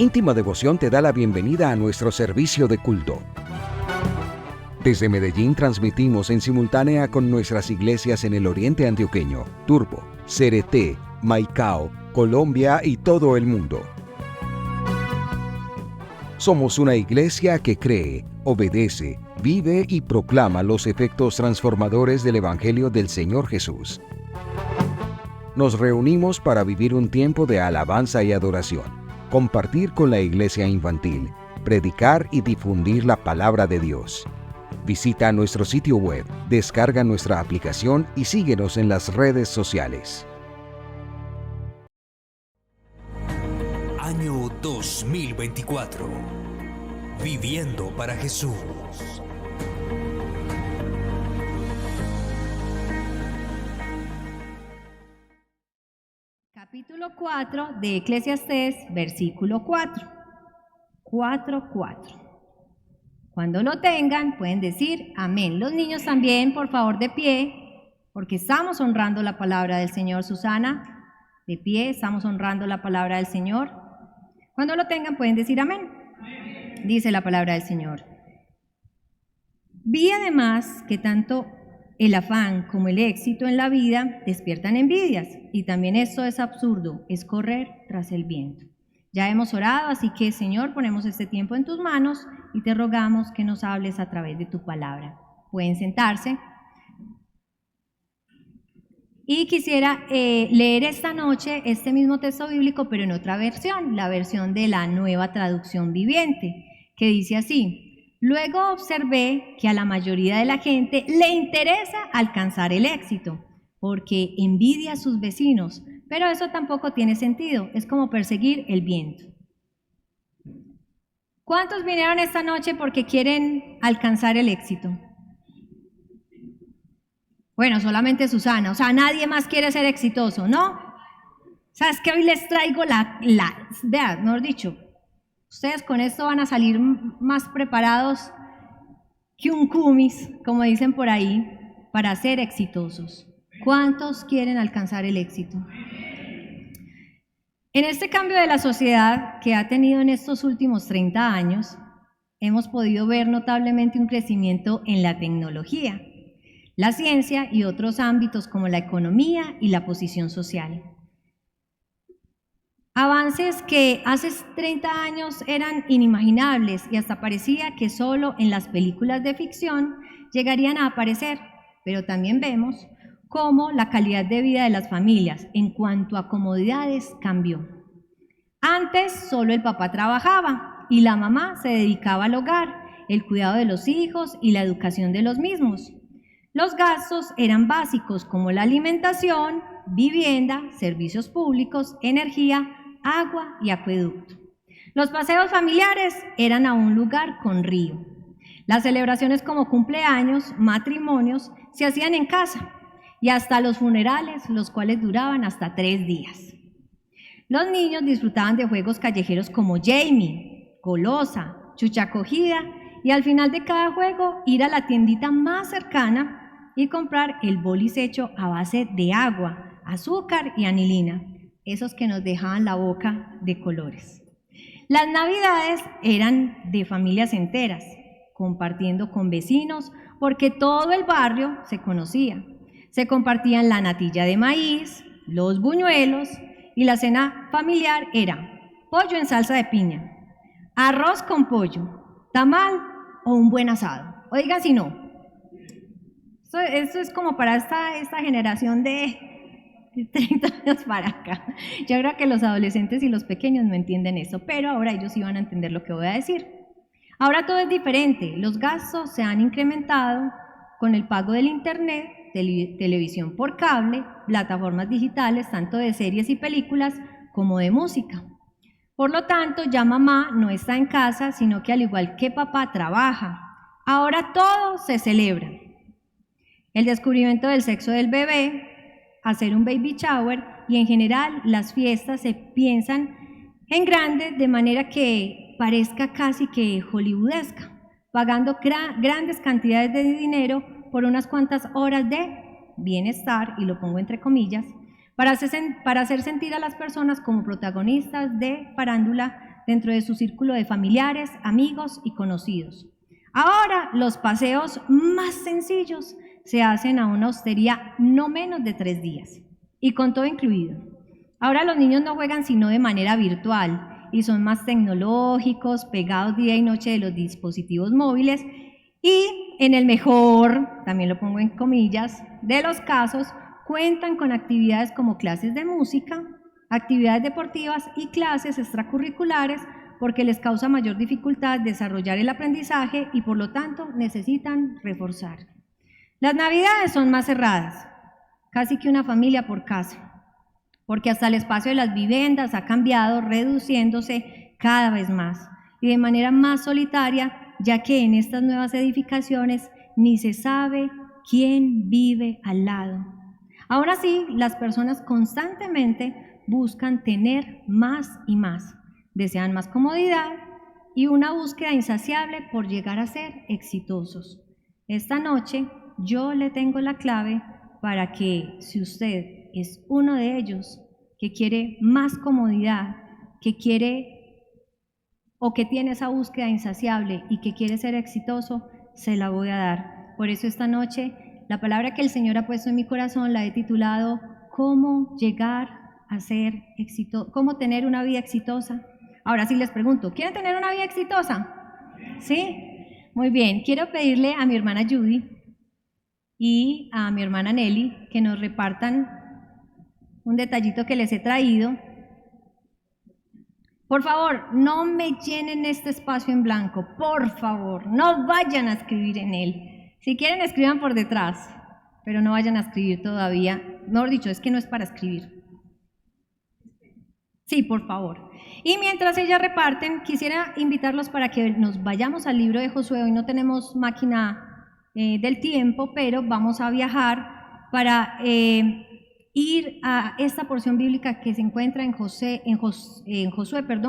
Íntima Devoción te da la bienvenida a nuestro servicio de culto. Desde Medellín transmitimos en simultánea con nuestras iglesias en el oriente antioqueño, Turbo, Cereté, Maicao, Colombia y todo el mundo. Somos una iglesia que cree, obedece, vive y proclama los efectos transformadores del Evangelio del Señor Jesús. Nos reunimos para vivir un tiempo de alabanza y adoración, compartir con la iglesia infantil, predicar y difundir la palabra de Dios. Visita nuestro sitio web, descarga nuestra aplicación y síguenos en las redes sociales. Año 2024. Viviendo para Jesús. Capítulo 4 de Eclesiastés, versículo 4. 4:4. Cuando lo tengan, pueden decir amén. Los niños también, por favor, de pie, porque estamos honrando la palabra del Señor. Susana, de pie, estamos honrando la palabra del Señor. Cuando lo tengan, pueden decir amén. Dice la palabra del Señor. Vi además que tanto el afán como el éxito en la vida despiertan envidias, y también esto es absurdo, es correr tras el viento. Ya hemos orado, así que, Señor, ponemos este tiempo en tus manos y te rogamos que nos hables a través de tu palabra. Pueden sentarse. Y quisiera leer esta noche este mismo texto bíblico, pero en otra versión, la versión de la Nueva Traducción Viviente, que dice así: luego observé que a la mayoría de la gente le interesa alcanzar el éxito, porque envidia a sus vecinos, pero eso tampoco tiene sentido, es como perseguir el viento. ¿Cuántos vinieron esta noche porque quieren alcanzar el éxito? Bueno, solamente Susana, o sea, nadie más quiere ser exitoso, ¿no? ¿Sabes qué? Hoy les traigo vea, mejor dicho, ustedes con esto van a salir más preparados que un cumis, como dicen por ahí, para ser exitosos. ¿Cuántos quieren alcanzar el éxito? En este cambio de la sociedad que ha tenido en estos últimos 30 años, hemos podido ver notablemente un crecimiento en la tecnología, la ciencia y otros ámbitos como la economía y la posición social. Avances que hace 30 años eran inimaginables y hasta parecía que solo en las películas de ficción llegarían a aparecer, pero también vemos cómo la calidad de vida de las familias en cuanto a comodidades cambió. Antes solo el papá trabajaba y la mamá se dedicaba al hogar, el cuidado de los hijos y la educación de los mismos. Los gastos eran básicos como la alimentación, vivienda, servicios públicos, energía, agua y acueducto. Los paseos familiares eran a un lugar con río. Las celebraciones como cumpleaños, matrimonios, se hacían en casa y hasta los funerales, los cuales duraban hasta 3 días. Los niños disfrutaban de juegos callejeros como Jamie, Golosa, Chucha Cogida y al final de cada juego ir a la tiendita más cercana y comprar el bolis hecho a base de agua, azúcar y anilina, esos que nos dejaban la boca de colores. Las navidades eran de familias enteras, compartiendo con vecinos porque todo el barrio se conocía. Se compartían la natilla de maíz, los buñuelos y la cena familiar era pollo en salsa de piña, arroz con pollo, tamal o un buen asado. Oigan si no. Esto es como para esta generación de 30 años para acá. Yo creo que los adolescentes y los pequeños no entienden eso, pero ahora ellos sí van a entender lo que voy a decir. Ahora todo es diferente. Los gastos se han incrementado con el pago del internet, televisión por cable, plataformas digitales, tanto de series y películas como de música. Por lo tanto, ya mamá no está en casa, sino que al igual que papá trabaja. Ahora todo se celebra. El descubrimiento del sexo del bebé, hacer un baby shower y en general las fiestas se piensan en grande de manera que parezca casi que hollywoodesca, pagando grandes cantidades de dinero por unas cuantas horas de bienestar, y lo pongo entre comillas, para hacer sentir a las personas como protagonistas de farándula dentro de su círculo de familiares, amigos y conocidos. Ahora los paseos más sencillos se hacen a una hostería no menos de 3 días y con todo incluido. Ahora los niños no juegan sino de manera virtual y son más tecnológicos, pegados día y noche de los dispositivos móviles y en el mejor, también lo pongo en comillas, de los casos, cuentan con actividades como clases de música, actividades deportivas y clases extracurriculares porque les causa mayor dificultad desarrollar el aprendizaje y por lo tanto necesitan reforzar. Las navidades son más cerradas, casi que una familia por casa, porque hasta el espacio de las viviendas ha cambiado, reduciéndose cada vez más y de manera más solitaria, ya que en estas nuevas edificaciones ni se sabe quién vive al lado. Ahora sí, las personas constantemente buscan tener más y más, desean más comodidad y una búsqueda insaciable por llegar a ser exitosos. Esta noche yo le tengo la clave para que, si usted es uno de ellos que quiere más comodidad, que quiere o que tiene esa búsqueda insaciable y que quiere ser exitoso, se la voy a dar. Por eso esta noche la palabra que el Señor ha puesto en mi corazón la he titulado ¿Cómo llegar a ser exitoso? ¿Cómo tener una vida exitosa? Ahora sí les pregunto, ¿quieren tener una vida exitosa? ¿Sí? Muy bien, quiero pedirle a mi hermana Judy y a mi hermana Nelly que nos repartan un detallito que les he traído. Por favor, no me llenen este espacio en blanco, por favor, no vayan a escribir en él. Si quieren, escriban por detrás, pero no vayan a escribir todavía. Mejor dicho, es que no es para escribir. Sí, por favor. Y mientras ellas reparten, quisiera invitarlos para que nos vayamos al libro de Josué. Hoy no tenemos máquina del tiempo, pero vamos a viajar para ir a esta porción bíblica que se encuentra en Josué,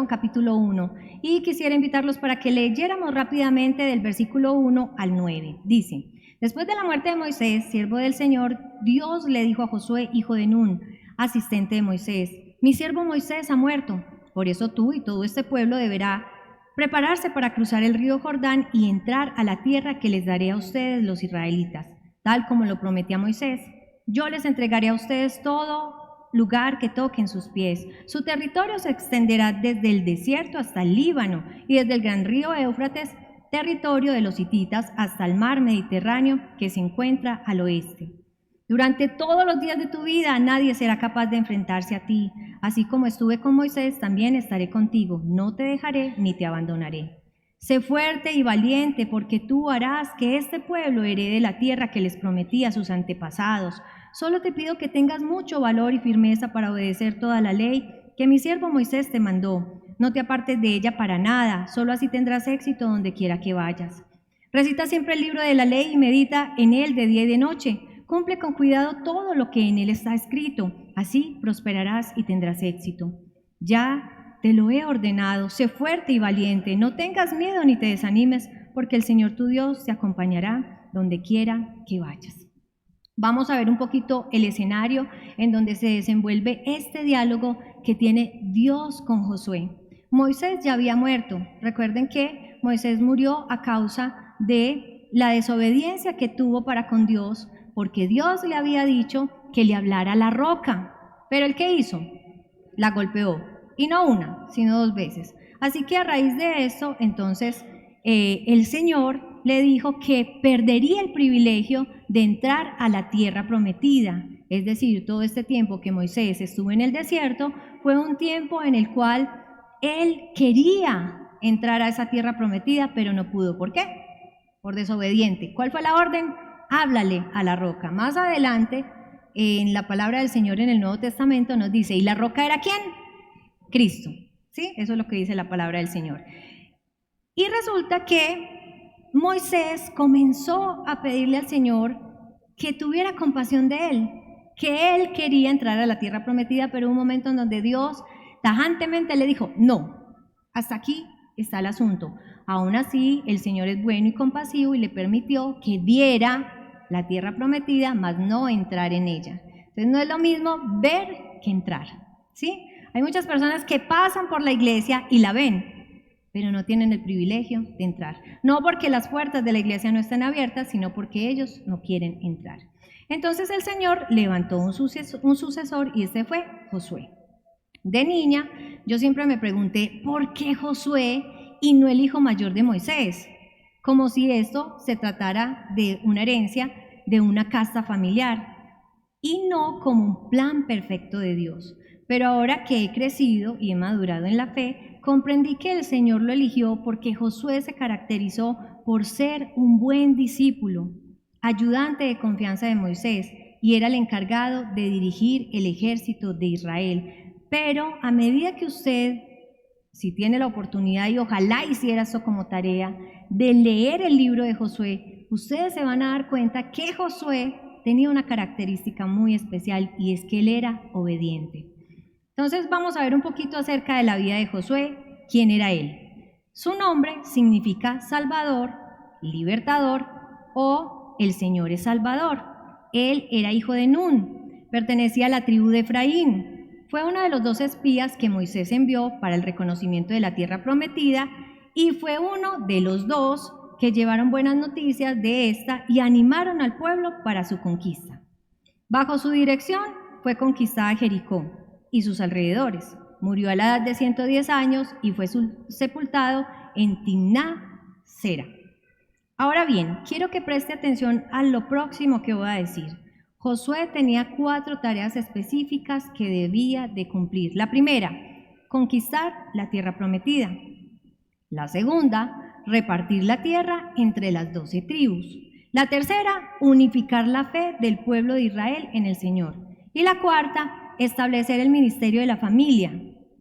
capítulo 1. Y quisiera invitarlos para que leyéramos rápidamente del versículo 1 al 9. Dice: Después de la muerte de Moisés, siervo del Señor, Dios le dijo a Josué, hijo de Nun, asistente de Moisés: Mi siervo Moisés ha muerto, por eso tú y todo este pueblo deberá prepararse para cruzar el río Jordán y entrar a la tierra que les daré a ustedes los israelitas, tal como lo prometí a Moisés. Yo les entregaré a ustedes todo lugar que toquen sus pies. Su territorio se extenderá desde el desierto hasta el Líbano y desde el gran río Éufrates, territorio de los hititas, hasta el mar Mediterráneo que se encuentra al oeste. Durante todos los días de tu vida nadie será capaz de enfrentarse a ti. Así como estuve con Moisés, también estaré contigo. No te dejaré ni te abandonaré. Sé fuerte y valiente, porque tú harás que este pueblo herede la tierra que les prometí a sus antepasados. Solo te pido que tengas mucho valor y firmeza para obedecer toda la ley que mi siervo Moisés te mandó. No te apartes de ella para nada, solo así tendrás éxito donde quiera que vayas. Recita siempre el libro de la ley y medita en él de día y de noche. Cumple con cuidado todo lo que en él está escrito, así prosperarás y tendrás éxito. Ya te lo he ordenado, sé fuerte y valiente, no tengas miedo ni te desanimes, porque el Señor tu Dios te acompañará donde quiera que vayas. Vamos a ver un poquito el escenario en donde se desenvuelve este diálogo que tiene Dios con Josué. Moisés ya había muerto. Recuerden que Moisés murió a causa de la desobediencia que tuvo para con Dios, porque Dios le había dicho que le hablara a la roca. Pero ¿él qué hizo? La golpeó, y no una, sino 2 veces. Así que a raíz de eso, entonces, el Señor le dijo que perdería el privilegio de entrar a la tierra prometida. Es decir, todo este tiempo que Moisés estuvo en el desierto fue un tiempo en el cual él quería entrar a esa tierra prometida, pero no pudo. ¿Por qué? Por desobediente. ¿Cuál fue la orden? Háblale a la roca. Más adelante, en la palabra del Señor en el Nuevo Testamento nos dice, ¿y la roca era quién? Cristo. ¿Sí? Eso es lo que dice la palabra del Señor. Y resulta que Moisés comenzó a pedirle al Señor que tuviera compasión de él, que él quería entrar a la tierra prometida, pero hubo un momento en donde Dios tajantemente le dijo, no, hasta aquí está el asunto. Aún así, el Señor es bueno y compasivo y le permitió que viera la tierra prometida, mas no entrar en ella. Entonces no es lo mismo ver que entrar, ¿sí? Hay muchas personas que pasan por la iglesia y la ven, pero no tienen el privilegio de entrar. No porque las puertas de la iglesia no estén abiertas, sino porque ellos no quieren entrar. Entonces el Señor levantó un sucesor y este fue Josué. De niña, yo siempre me pregunté, ¿por qué Josué y no el hijo mayor de Moisés? Como si esto se tratara de una herencia de una casta familiar y no como un plan perfecto de Dios. Pero ahora que he crecido y he madurado en la fe, comprendí que el Señor lo eligió porque Josué se caracterizó por ser un buen discípulo, ayudante de confianza de Moisés, y era el encargado de dirigir el ejército de Israel. Pero a medida que usted, si tiene la oportunidad, y ojalá hiciera eso como tarea, de leer el libro de Josué, ustedes se van a dar cuenta que Josué tenía una característica muy especial, y es que él era obediente. Entonces vamos a ver un poquito acerca de la vida de Josué. ¿Quién era él? Su nombre significa Salvador, Libertador o el Señor es Salvador. Él era hijo de Nun, pertenecía a la tribu de Efraín. Fue uno de los 2 espías que Moisés envió para el reconocimiento de la tierra prometida y fue uno de los 2 que llevaron buenas noticias de esta y animaron al pueblo para su conquista. Bajo su dirección fue conquistada Jericó y sus alrededores. Murió a la edad de 110 años y fue sepultado en Timná-Sera. Ahora bien, quiero que preste atención a lo próximo que voy a decir. Josué tenía 4 tareas específicas que debía de cumplir. La primera, conquistar la tierra prometida. La segunda, repartir la tierra entre las 12 tribus. La tercera, unificar la fe del pueblo de Israel en el Señor. Y la cuarta, establecer el ministerio de la familia.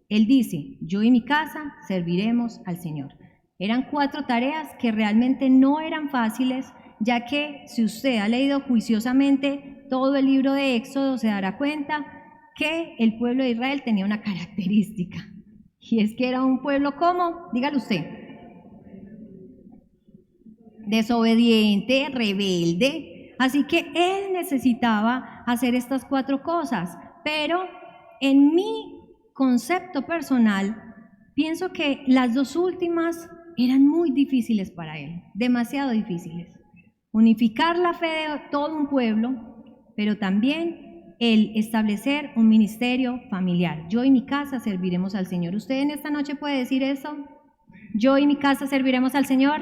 Él dice, yo y mi casa serviremos al Señor. Eran 4 tareas que realmente no eran fáciles, ya que si usted ha leído juiciosamente todo el libro de Éxodo, se dará cuenta que el pueblo de Israel tenía una característica, y es que era un pueblo, ¿cómo? Dígalo usted. Desobediente, rebelde. Así que él necesitaba hacer estas 4 cosas, pero en mi concepto personal, pienso que las 2 últimas eran muy difíciles para él, demasiado difíciles. Unificar la fe de todo un pueblo, pero también el establecer un ministerio familiar. Yo y mi casa serviremos al Señor. ¿Usted en esta noche puede decir eso? Yo y mi casa serviremos al Señor.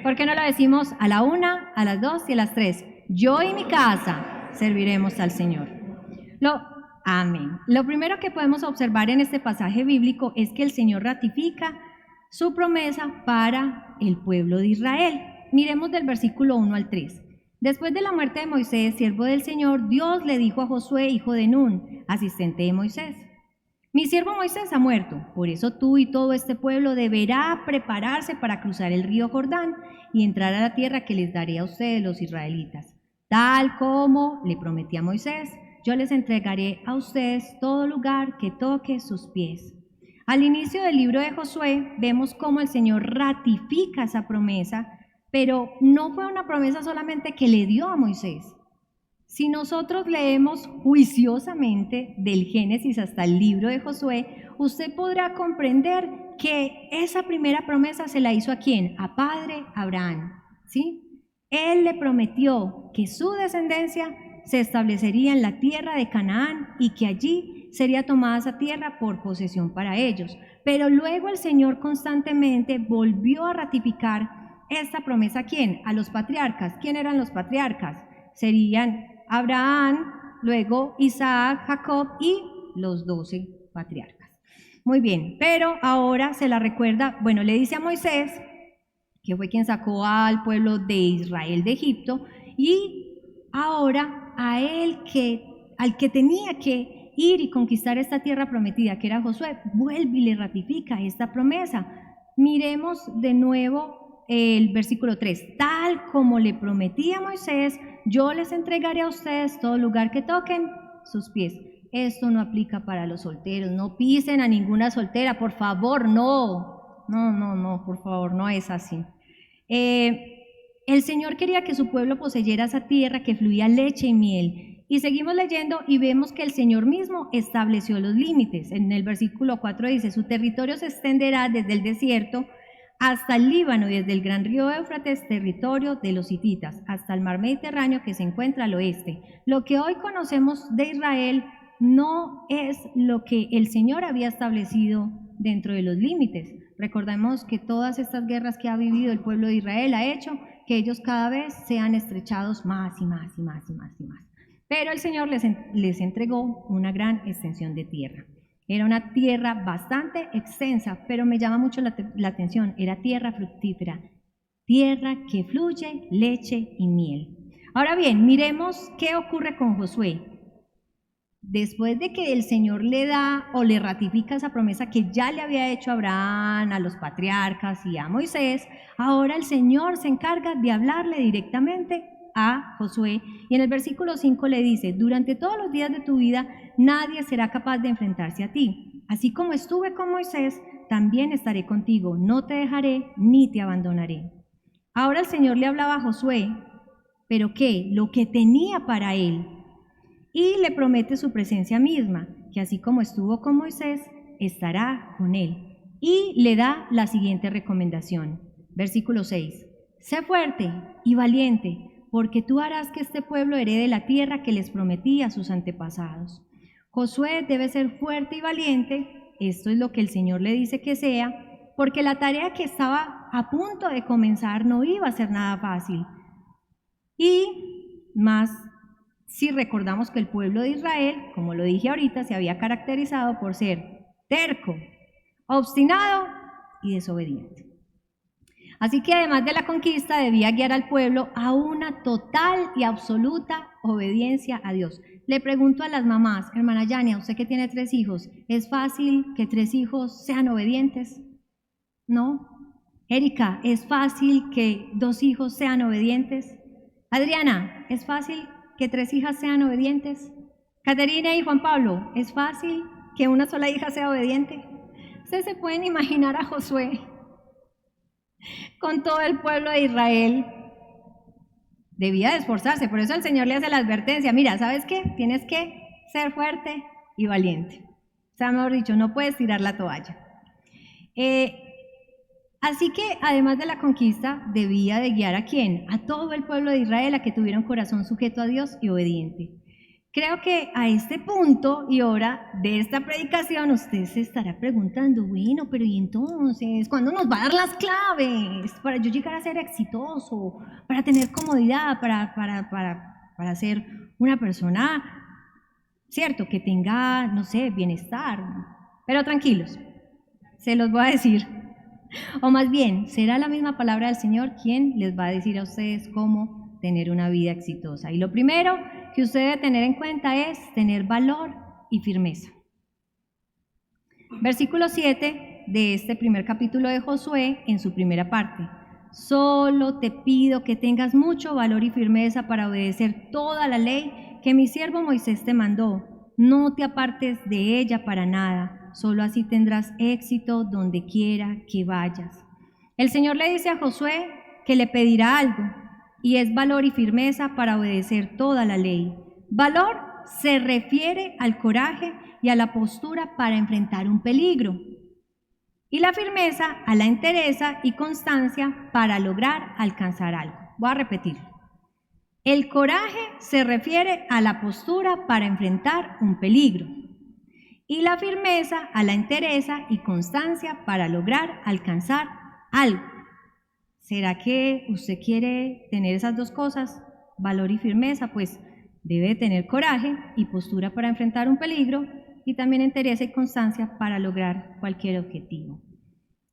¿Por qué no lo decimos a la 1, a las 2 y a las 3? Yo y mi casa serviremos al Señor. Amén. Lo primero que podemos observar en este pasaje bíblico es que el Señor ratifica su promesa para el pueblo de Israel. Miremos del versículo 1 al 3. Después de la muerte de Moisés, siervo del Señor, Dios le dijo a Josué, hijo de Nun, asistente de Moisés: mi siervo Moisés ha muerto, por eso tú y todo este pueblo deberá prepararse para cruzar el río Jordán y entrar a la tierra que les daré a ustedes los israelitas. Tal como le prometí a Moisés, yo les entregaré a ustedes todo lugar que toque sus pies. Al inicio del libro de Josué vemos cómo el Señor ratifica esa promesa, pero no fue una promesa solamente que le dio a Moisés. Si nosotros leemos juiciosamente del Génesis hasta el libro de Josué, usted podrá comprender que esa primera promesa se la hizo ¿a quién? A padre Abraham, ¿sí? Él le prometió que su descendencia se establecería en la tierra de Canaán y que allí sería tomada esa tierra por posesión para ellos. Pero luego el Señor constantemente volvió a ratificar esta promesa ¿a quién? A los patriarcas. ¿Quién eran los patriarcas? Serían Abraham, luego Isaac, Jacob y los 12 patriarcas. Muy bien, pero ahora se la recuerda, bueno, le dice a Moisés, que fue quien sacó al pueblo de Israel de Egipto, y ahora a él al que tenía que ir y conquistar esta tierra prometida, que era Josué, vuelve y le ratifica esta promesa. Miremos de nuevo el versículo 3. Tal como le prometí a Moisés, yo les entregaré a ustedes todo lugar que toquen sus pies. Esto no aplica para los solteros, no pisen a ninguna soltera, por favor, no, por favor, no es así. El Señor quería que su pueblo poseyera esa tierra que fluía leche y miel, Y seguimos leyendo y vemos que el Señor mismo estableció los límites. En el versículo 4 dice, su territorio se extenderá desde el desierto hasta el Líbano y desde el gran río Éufrates, territorio de los hititas, hasta el mar Mediterráneo que se encuentra al oeste. Lo que hoy conocemos de Israel no es lo que el Señor había establecido dentro de los límites. Recordemos que todas estas guerras que ha vivido el pueblo de Israel ha hecho que ellos cada vez sean estrechados más y más y más y más y más. Pero el Señor les entregó una gran extensión de tierra. Era una tierra bastante extensa, pero me llama mucho la atención. Era tierra fructífera, tierra que fluye leche y miel. Ahora bien, miremos qué ocurre con Josué. Después de que el Señor le da o le ratifica esa promesa que ya le había hecho a Abraham, a los patriarcas y a Moisés, ahora el Señor se encarga de hablarle directamente a Josué, y en el versículo 5 le dice, durante todos los días de tu vida nadie será capaz de enfrentarse a ti. Así como estuve con Moisés, también estaré contigo, no te dejaré ni te abandonaré. Ahora el Señor le hablaba a Josué, ¿pero qué? Lo que tenía para él, y le promete su presencia misma, que así como estuvo con Moisés, estará con él. Y le da la siguiente recomendación, versículo 6, sé fuerte y valiente, porque tú harás que este pueblo herede la tierra que les prometí a sus antepasados. Josué debe ser fuerte y valiente, esto es lo que el Señor le dice que sea, porque la tarea que estaba a punto de comenzar no iba a ser nada fácil. Y más, si recordamos que el pueblo de Israel, como lo dije ahorita, se había caracterizado por ser terco, obstinado y desobediente. Así que además de la conquista debía guiar al pueblo a una total y absoluta obediencia a Dios. Le pregunto a las mamás, hermana Yania, usted que tiene 3 hijos, ¿es fácil que 3 hijos sean obedientes? ¿No? Erika, ¿es fácil que 2 hijos sean obedientes? Adriana, ¿es fácil que 3 hijas sean obedientes? Caterina y Juan Pablo, ¿es fácil que una sola hija sea obediente? Ustedes se pueden imaginar a Josué con todo el pueblo de Israel. Debía de esforzarse, por eso el Señor le hace la advertencia, mira, ¿sabes qué? Tienes que ser fuerte y valiente. O sea, mejor dicho, no puedes tirar la toalla. Así que, además de la conquista, debía de guiar ¿a quién? A todo el pueblo de Israel a que tuviera un corazón sujeto a Dios y obediente. Creo que a este punto y hora de esta predicación usted se estará preguntando, bueno, pero ¿y entonces cuándo nos va a dar las claves para yo llegar a ser exitoso, para tener comodidad, para ser una persona, cierto, que tenga, no sé, bienestar? Pero tranquilos, se los voy a decir. O más bien, será la misma palabra del Señor quien les va a decir a ustedes cómo tener una vida exitosa. Y lo primero que usted debe tener en cuenta es tener valor y firmeza. Versículo 7 de este primer capítulo de Josué, en su primera parte. Solo te pido que tengas mucho valor y firmeza para obedecer toda la ley que mi siervo Moisés te mandó. No te apartes de ella para nada, solo así tendrás éxito donde quiera que vayas. El Señor le dice a Josué que le pedirá algo, y es valor y firmeza para obedecer toda la ley. Valor se refiere al coraje y a la postura para enfrentar un peligro. Y la firmeza a la entereza y constancia para lograr alcanzar algo. Voy a repetir. El coraje se refiere a la postura para enfrentar un peligro. Y la firmeza a la entereza y constancia para lograr alcanzar algo. ¿Será que usted quiere tener esas dos cosas, valor y firmeza? Pues debe tener coraje y postura para enfrentar un peligro y también entereza y constancia para lograr cualquier objetivo.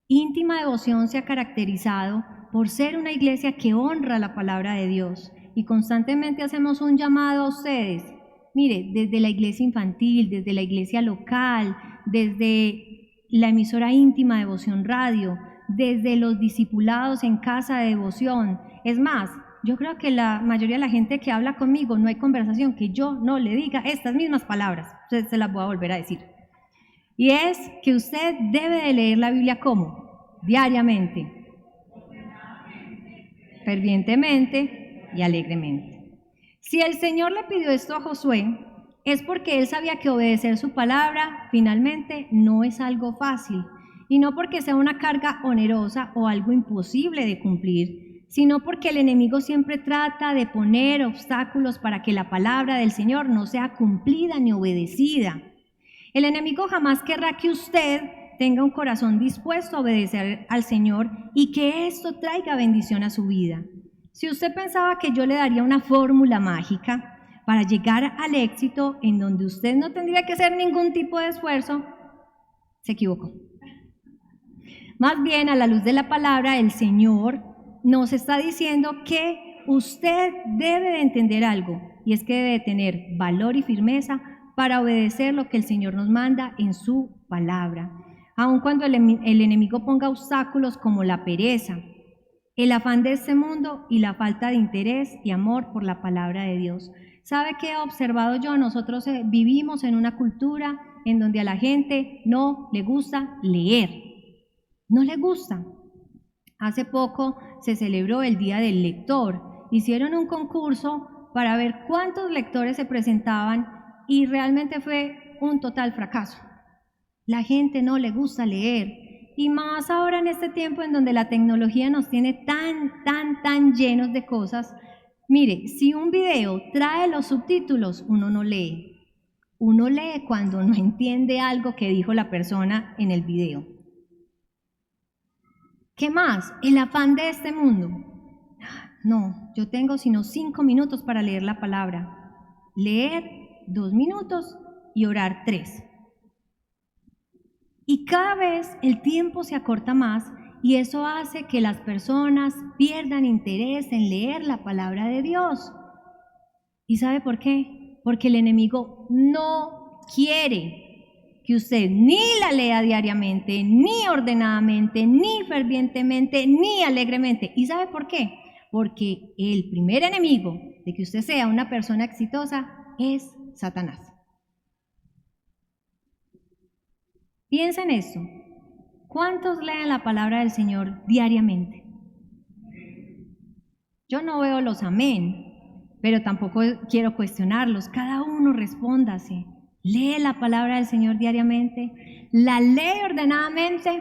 Íntima Devoción se ha caracterizado por ser una iglesia que honra la palabra de Dios y constantemente hacemos un llamado a ustedes. Mire, desde la iglesia infantil, desde la iglesia local, desde la emisora Íntima Devoción Radio, desde los discipulados en casa de devoción. Es más, yo creo que la mayoría de la gente que habla conmigo, no hay conversación que yo no le diga estas mismas palabras. Entonces se las voy a volver a decir. Y es que usted debe de leer la Biblia ¿cómo? Diariamente, fervientemente y alegremente. Si el Señor le pidió esto a Josué, es porque él sabía que obedecer su palabra finalmente no es algo fácil, y no porque sea una carga onerosa o algo imposible de cumplir, sino porque el enemigo siempre trata de poner obstáculos para que la palabra del Señor no sea cumplida ni obedecida. El enemigo jamás querrá que usted tenga un corazón dispuesto a obedecer al Señor y que esto traiga bendición a su vida. Si usted pensaba que yo le daría una fórmula mágica para llegar al éxito en donde usted no tendría que hacer ningún tipo de esfuerzo, se equivocó. Más bien, a la luz de la palabra, el Señor nos está diciendo que usted debe de entender algo, y es que debe de tener valor y firmeza para obedecer lo que el Señor nos manda en su palabra, aun cuando el enemigo ponga obstáculos como la pereza, el afán de este mundo y la falta de interés y amor por la palabra de Dios. ¿Sabe qué he observado yo? Nosotros vivimos en una cultura en donde a la gente no le gusta leer, no le gusta. Hace poco se celebró el Día del Lector. Hicieron un concurso para ver cuántos lectores se presentaban y realmente fue un total fracaso. La gente no le gusta leer. Y más ahora en este tiempo en donde la tecnología nos tiene tan llenos de cosas. Mire, si un video trae los subtítulos, uno no lee. Uno lee cuando no entiende algo que dijo la persona en el video. ¿Qué más? El afán de este mundo. No, yo tengo sino 5 minutos para leer la palabra. Leer 2 minutos y orar 3. Y cada vez el tiempo se acorta más y eso hace que las personas pierdan interés en leer la palabra de Dios. ¿Y sabe por qué? Porque el enemigo no quiere que usted ni la lea diariamente, ni ordenadamente, ni fervientemente, ni alegremente. ¿Y sabe por qué? Porque el primer enemigo de que usted sea una persona exitosa es Satanás. Piensa en esto. ¿Cuántos leen la palabra del Señor diariamente? Yo no veo los amén, pero tampoco quiero cuestionarlos. Cada uno respóndase. ¿Lee la palabra del Señor diariamente? ¿La lee ordenadamente?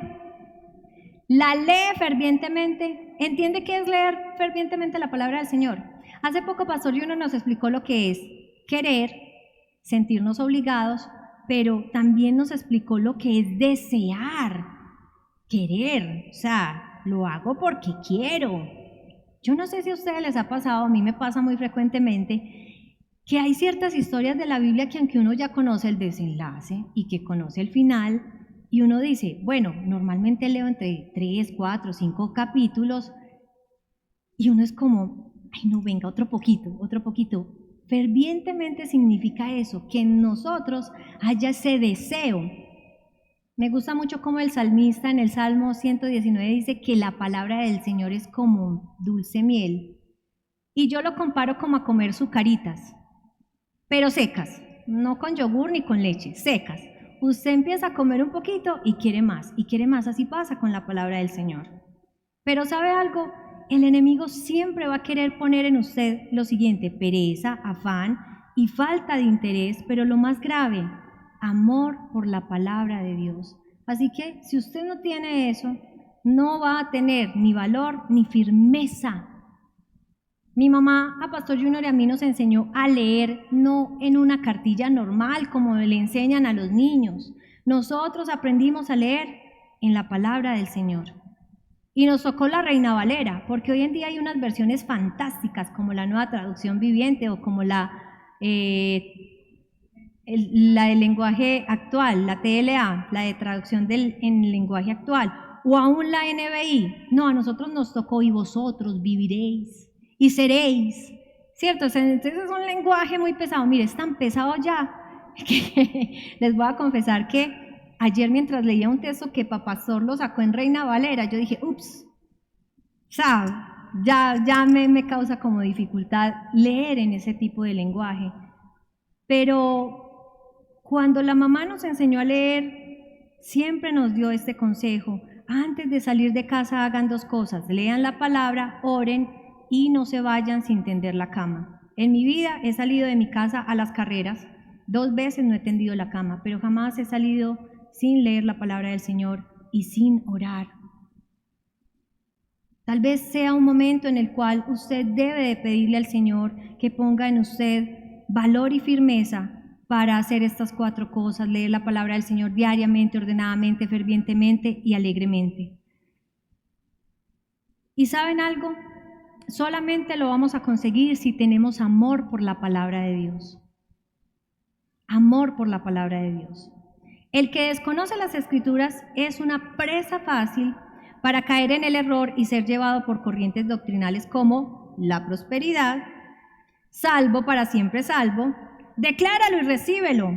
¿La lee fervientemente? ¿Entiende qué es leer fervientemente la palabra del Señor? Hace poco Pastor Juno nos explicó lo que es querer, sentirnos obligados, pero también nos explicó lo que es desear, querer, o sea, lo hago porque quiero. Yo no sé si a ustedes les ha pasado, a mí me pasa muy frecuentemente, que hay ciertas historias de la Biblia que aunque uno ya conoce el desenlace y que conoce el final, y uno dice, bueno, normalmente leo entre 3, 4, 5 capítulos, y uno es como, ay no, venga, otro poquito, otro poquito. Fervientemente significa eso, que en nosotros haya ese deseo. Me gusta mucho como el salmista en el Salmo 119 dice que la palabra del Señor es como dulce miel. Y yo lo comparo como a comer sucaritas, pero secas, no con yogur ni con leche, secas. Usted empieza a comer un poquito y quiere más, así pasa con la palabra del Señor. Pero ¿sabe algo? El enemigo siempre va a querer poner en usted lo siguiente: pereza, afán y falta de interés, pero lo más grave, amor por la palabra de Dios. Así que si usted no tiene eso, no va a tener ni valor ni firmeza. Mi mamá a Pastor Junior y a mí nos enseñó a leer no en una cartilla normal como le enseñan a los niños. Nosotros aprendimos a leer en la palabra del Señor. Y nos tocó la Reina Valera, porque hoy en día hay unas versiones fantásticas como la Nueva Traducción Viviente o como la del lenguaje actual, la TLA, la de traducción en lenguaje actual, o aún la NBI. No, a nosotros nos tocó y vosotros viviréis y seréis, ¿cierto? Entonces es un lenguaje muy pesado. Mire, es tan pesado ya que les voy a confesar que ayer mientras leía un texto que Pastor lo sacó en Reina Valera, yo dije, ups, o sea, ya me causa como dificultad leer en ese tipo de lenguaje. Pero cuando la mamá nos enseñó a leer, siempre nos dio este consejo: antes de salir de casa hagan 2 cosas, lean la palabra, oren y no se vayan sin tender la cama. En mi vida he salido de mi casa a las carreras, 2 veces no he tendido la cama, pero jamás he salido sin leer la palabra del Señor y sin orar. Tal vez sea un momento en el cual usted debe de pedirle al Señor que ponga en usted valor y firmeza para hacer estas 4 cosas: leer la palabra del Señor diariamente, ordenadamente, fervientemente y alegremente. ¿Y saben algo? Solamente lo vamos a conseguir si tenemos amor por la palabra de Dios. Amor por la palabra de Dios. El que desconoce las Escrituras es una presa fácil para caer en el error y ser llevado por corrientes doctrinales como la prosperidad, salvo para siempre salvo, decláralo y recíbelo.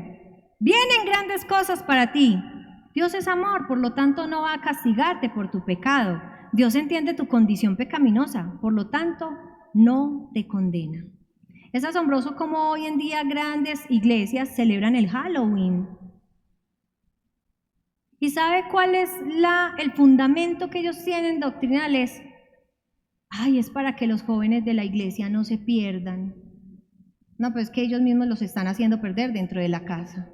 Vienen grandes cosas para ti. Dios es amor, por lo tanto no va a castigarte por tu pecado. Dios entiende tu condición pecaminosa, por lo tanto no te condena. Es asombroso cómo hoy en día grandes iglesias celebran el Halloween. ¿Y sabe cuál es el fundamento que ellos tienen doctrinal? Es para que los jóvenes de la iglesia no se pierdan. No, pues que ellos mismos los están haciendo perder dentro de la casa.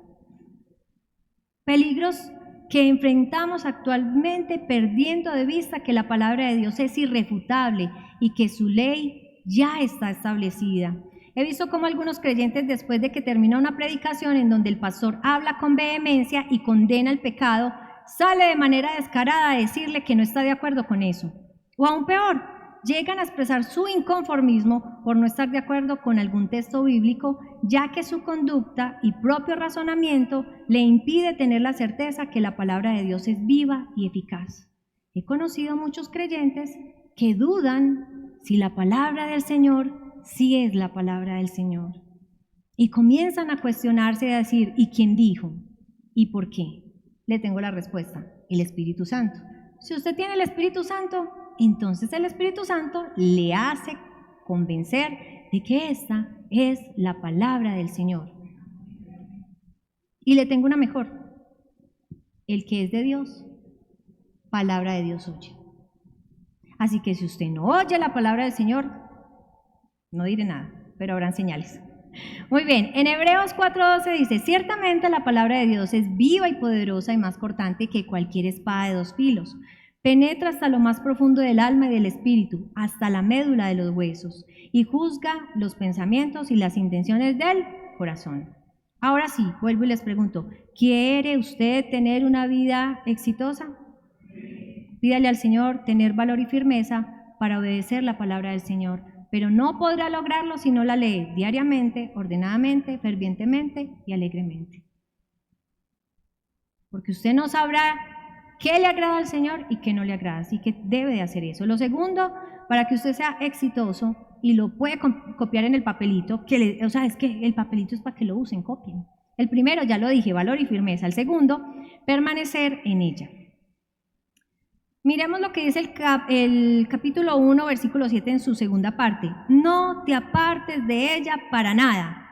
Peligros que enfrentamos actualmente perdiendo de vista que la palabra de Dios es irrefutable y que su ley ya está establecida. He visto cómo algunos creyentes, después de que termina una predicación en donde el pastor habla con vehemencia y condena el pecado, sale de manera descarada a decirle que no está de acuerdo con eso. O aún peor, llegan a expresar su inconformismo por no estar de acuerdo con algún texto bíblico, ya que su conducta y propio razonamiento le impide tener la certeza que la palabra de Dios es viva y eficaz. He conocido muchos creyentes que dudan si la palabra del Señor sí es la palabra del Señor. Y comienzan a cuestionarse y a decir, ¿y quién dijo? ¿Y por qué? Le tengo la respuesta: el Espíritu Santo. Si usted tiene el Espíritu Santo, entonces el Espíritu Santo le hace convencer de que esta es la palabra del Señor. Y le tengo una mejor: el que es de Dios, palabra de Dios oye. Así que si usted no oye la palabra del Señor, no diré nada, pero habrán señales. Muy bien, en Hebreos 4:12 dice: ciertamente la palabra de Dios es viva y poderosa y más cortante que cualquier espada de 2 filos. Penetra hasta lo más profundo del alma y del espíritu, hasta la médula de los huesos, y juzga los pensamientos y las intenciones del corazón. Ahora sí, vuelvo y les pregunto: ¿quiere usted tener una vida exitosa? Pídale al Señor tener valor y firmeza para obedecer la palabra del Señor, pero no podrá lograrlo si no la lee diariamente, ordenadamente, fervientemente y alegremente. Porque usted no sabrá qué le agrada al Señor y qué no le agrada, así que debe de hacer eso. Lo segundo, para que usted sea exitoso, y lo puede copiar en el papelito, es que el papelito es para que lo usen, copien. El primero, ya lo dije, valor y firmeza. El segundo, permanecer en ella. Miremos lo que dice el capítulo 1, versículo 7 en su segunda parte. No te apartes de ella para nada.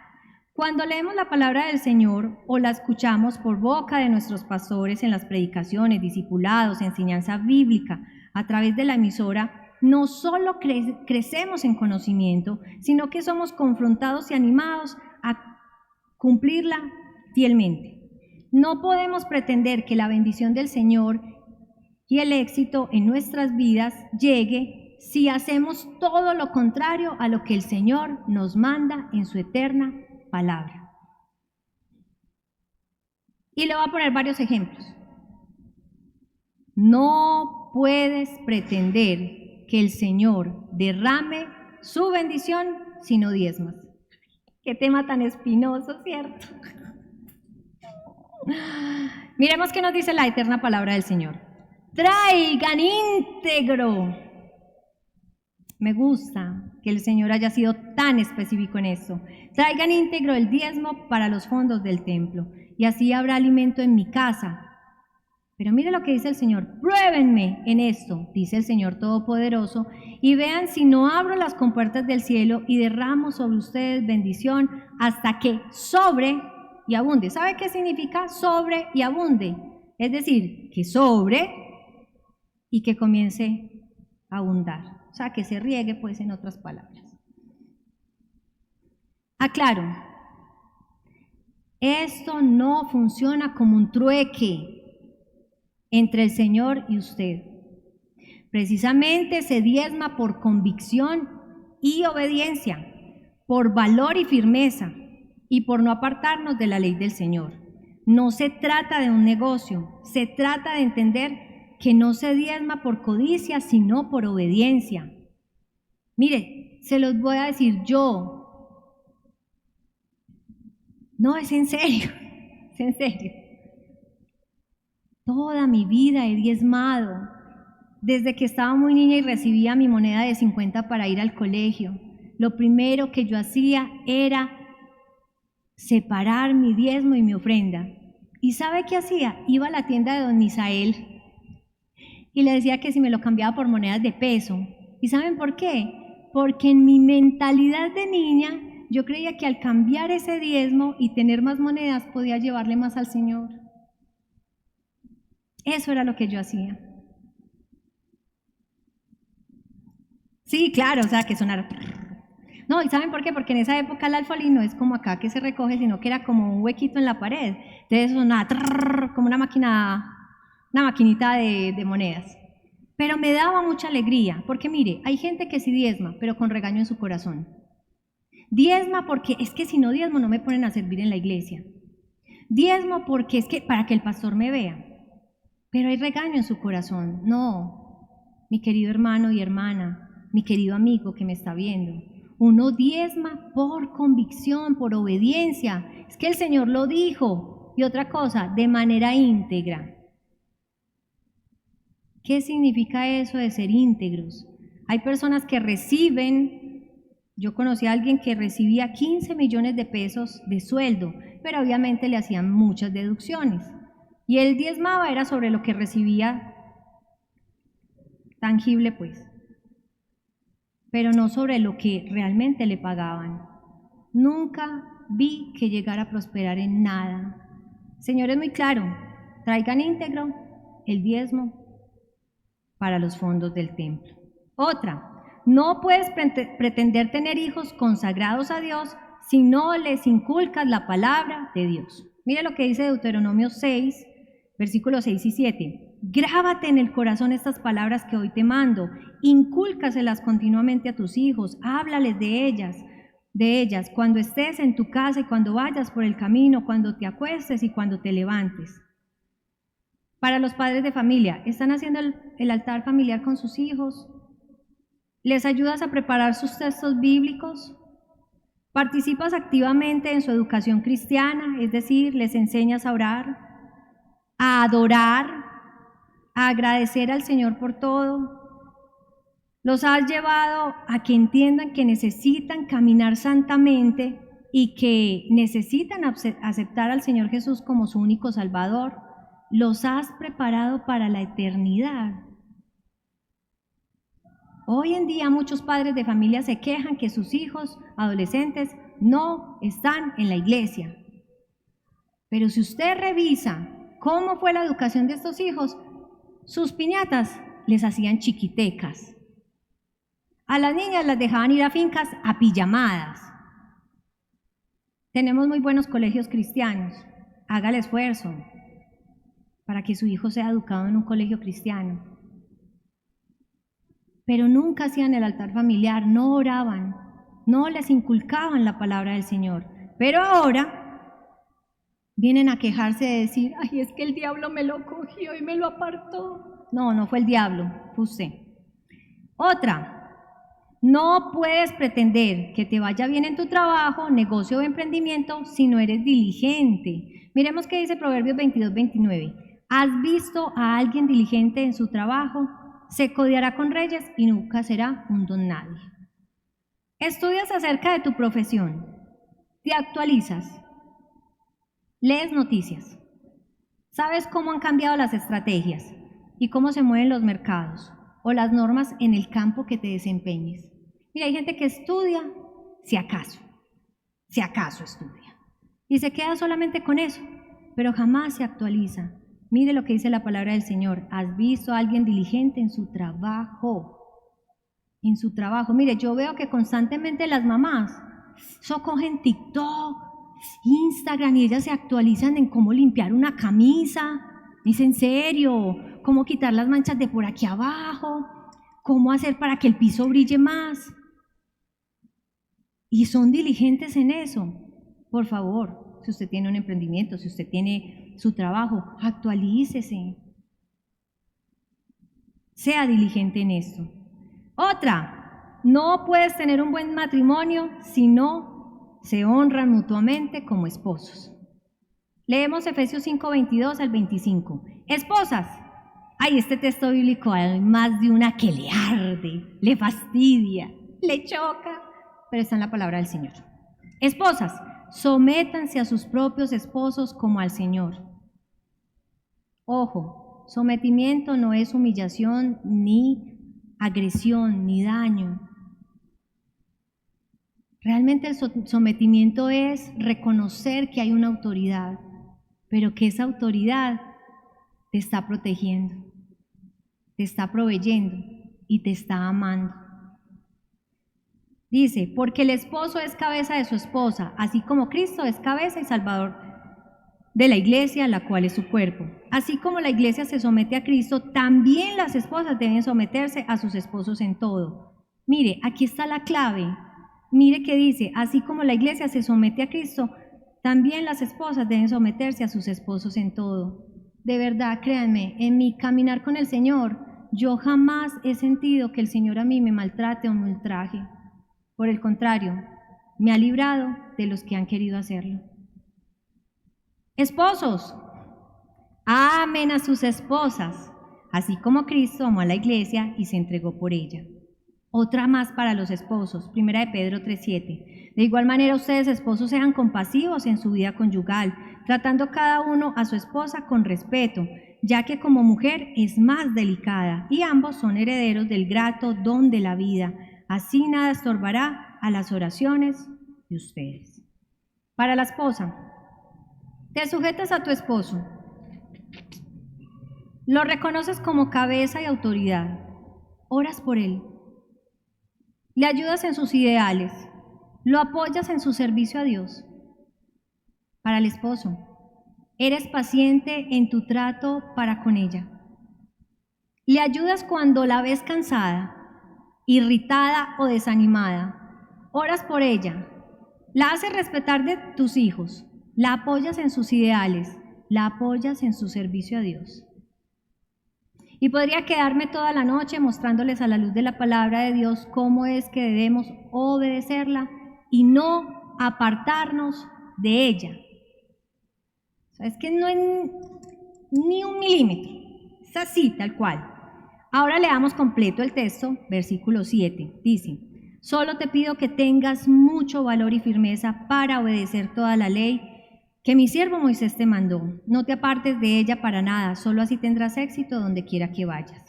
Cuando leemos la palabra del Señor o la escuchamos por boca de nuestros pastores en las predicaciones, discipulados, enseñanza bíblica, a través de la emisora, no solo crecemos en conocimiento, sino que somos confrontados y animados a cumplirla fielmente. No podemos pretender que la bendición del Señor y el éxito en nuestras vidas llegue si hacemos todo lo contrario a lo que el Señor nos manda en su eterna palabra. Y le voy a poner varios ejemplos. No puedes pretender que el Señor derrame su bendición si no diezmas. Qué tema tan espinoso, ¿cierto? Miremos qué nos dice la eterna palabra del Señor. Traigan íntegro. Me gusta que el Señor haya sido tan específico en esto. Traigan íntegro el diezmo para los fondos del templo, y así habrá alimento en mi casa. Pero mire lo que dice el Señor: pruébenme en esto, dice el Señor Todopoderoso, y vean si no abro las compuertas del cielo y derramo sobre ustedes bendición hasta que sobre y abunde. ¿Sabe qué significa sobre y abunde? Es decir, que sobre y que comience a abundar. O sea, que se riegue, pues, en otras palabras. Aclaro, esto no funciona como un trueque entre el Señor y usted. Precisamente se diezma por convicción y obediencia, por valor y firmeza, y por no apartarnos de la ley del Señor. No se trata de un negocio, se trata de entender que no se diezma por codicia, sino por obediencia. Mire, se los voy a decir yo. No, es en serio, es en serio. Toda mi vida he diezmado. Desde que estaba muy niña y recibía mi moneda de 50 para ir al colegio, lo primero que yo hacía era separar mi diezmo y mi ofrenda. ¿Y sabe qué hacía? Iba a la tienda de don Misael y le decía que si me lo cambiaba por monedas de peso. ¿Y saben por qué? Porque en mi mentalidad de niña yo creía que al cambiar ese diezmo y tener más monedas podía llevarle más al Señor. Eso era lo que yo hacía. Sí, claro, o sea, que sonara. No, ¿y saben por qué? Porque en esa época el alfolí no es como acá que se recoge, sino que era como un huequito en la pared. Entonces sonaba como una maquinita de monedas. Pero me daba mucha alegría, porque mire, hay gente que sí diezma, pero con regaño en su corazón. Diezma porque es que si no diezmo no me ponen a servir en la iglesia. Diezmo porque es que para que el pastor me vea. Pero hay regaño en su corazón. No, mi querido hermano y hermana, mi querido amigo que me está viendo, uno diezma por convicción, por obediencia. Es que el Señor lo dijo. Y otra cosa, de manera íntegra. ¿Qué significa eso de ser íntegros? Hay personas que reciben, yo conocí a alguien que recibía 15 millones de pesos de sueldo, pero obviamente le hacían muchas deducciones. Y él diezmaba era sobre lo que recibía tangible, pues, pero no sobre lo que realmente le pagaban. Nunca vi que llegara a prosperar en nada. Señor, es muy claro, traigan íntegro el diezmo para los fondos del templo. Otra, no puedes pretender tener hijos consagrados a Dios si no les inculcas la palabra de Dios. Mire lo que dice Deuteronomio 6, versículos 6 y 7. Grábate en el corazón estas palabras que hoy te mando, incúlcaselas continuamente a tus hijos, háblales de ellas cuando estés en tu casa y cuando vayas por el camino, cuando te acuestes y cuando te levantes. Para los padres de familia, ¿están haciendo el altar familiar con sus hijos? ¿Les ayudas a preparar sus textos bíblicos? ¿Participas activamente en su educación cristiana? Es decir, ¿les enseñas a orar, a adorar, a agradecer al Señor por todo? ¿Los has llevado a que entiendan que necesitan caminar santamente y que necesitan aceptar al Señor Jesús como su único Salvador? ¿Los has preparado para la eternidad? Hoy en día muchos padres de familia se quejan que sus hijos adolescentes no están en la iglesia. Pero si usted revisa cómo fue la educación de estos hijos, sus piñatas les hacían chiquitecas. A las niñas las dejaban ir a fincas a pijamadas. Tenemos muy buenos colegios cristianos. Haga el esfuerzo para que su hijo sea educado en un colegio cristiano. Pero nunca hacían el altar familiar, no oraban, no les inculcaban la palabra del Señor. Pero ahora vienen a quejarse de decir, ay, es que el diablo me lo cogió y me lo apartó. No, no fue el diablo, fue usted. Otra, no puedes pretender que te vaya bien en tu trabajo, negocio o emprendimiento si no eres diligente. Miremos qué dice Proverbios 22:29. ¿Has visto a alguien diligente en su trabajo? Se codeará con reyes y nunca será un don nadie. Estudias acerca de tu profesión, te actualizas, lees noticias, sabes cómo han cambiado las estrategias y cómo se mueven los mercados o las normas en el campo que te desempeñes. Mira, hay gente que estudia si acaso estudia y se queda solamente con eso, pero jamás se actualiza. Mire lo que dice la palabra del Señor. ¿Has visto a alguien diligente en su trabajo? En su trabajo. Mire, yo veo que constantemente las mamás Eso cogen TikTok, Instagram y ellas se actualizan en cómo limpiar una camisa. ¿Es en serio? ¿Cómo quitar las manchas de por aquí abajo? ¿Cómo hacer para que el piso brille más? Y son diligentes en eso. Por favor, si usted tiene un emprendimiento, si usted tiene su trabajo, actualícese. Sea diligente en esto. Otra, no puedes tener un buen matrimonio si no se honran mutuamente como esposos. Leemos Efesios 5:22 al 25. Esposas, este texto bíblico hay más de una que le arde, le fastidia, le choca, pero está en la palabra del Señor. Esposas, sométanse a sus propios esposos como al Señor. Ojo, sometimiento no es humillación, ni agresión, ni daño. Realmente el sometimiento es reconocer que hay una autoridad, pero que esa autoridad te está protegiendo, te está proveyendo y te está amando. Dice, porque el esposo es cabeza de su esposa, así como Cristo es cabeza y salvador de la iglesia, la cual es su cuerpo. Así como la iglesia se somete a Cristo, también las esposas deben someterse a sus esposos en todo. Mire, aquí está la clave. Mire que dice, así como la iglesia se somete a Cristo, también las esposas deben someterse a sus esposos en todo. De verdad, créanme, en mi caminar con el Señor, yo jamás he sentido que el Señor a mí me maltrate o me ultraje. Por el contrario, me ha librado de los que han querido hacerlo. Esposos, amen a sus esposas, así como Cristo amó a la iglesia y se entregó por ella. Otra más para los esposos, 1 Pedro 3:7. De igual manera, ustedes, esposos, sean compasivos en su vida conyugal, tratando cada uno a su esposa con respeto, ya que como mujer es más delicada y ambos son herederos del grato don de la vida. Así nada estorbará a las oraciones de ustedes. Para la esposa, te sujetas a tu esposo, lo reconoces como cabeza y autoridad, oras por él, le ayudas en sus ideales, lo apoyas en su servicio a Dios. Para el esposo, eres paciente en tu trato para con ella, le ayudas cuando la ves cansada, irritada o desanimada, oras por ella, la haces respetar de tus hijos, la apoyas en sus ideales, la apoyas en su servicio a Dios. Y podría quedarme toda la noche mostrándoles a la luz de la palabra de Dios cómo es que debemos obedecerla y no apartarnos de ella. O sea, es que no es ni un milímetro, es así, tal cual. Ahora leamos completo el texto, versículo 7. Dice, solo te pido que tengas mucho valor y firmeza para obedecer toda la ley que mi siervo Moisés te mandó. No te apartes de ella para nada, solo así tendrás éxito donde quiera que vayas.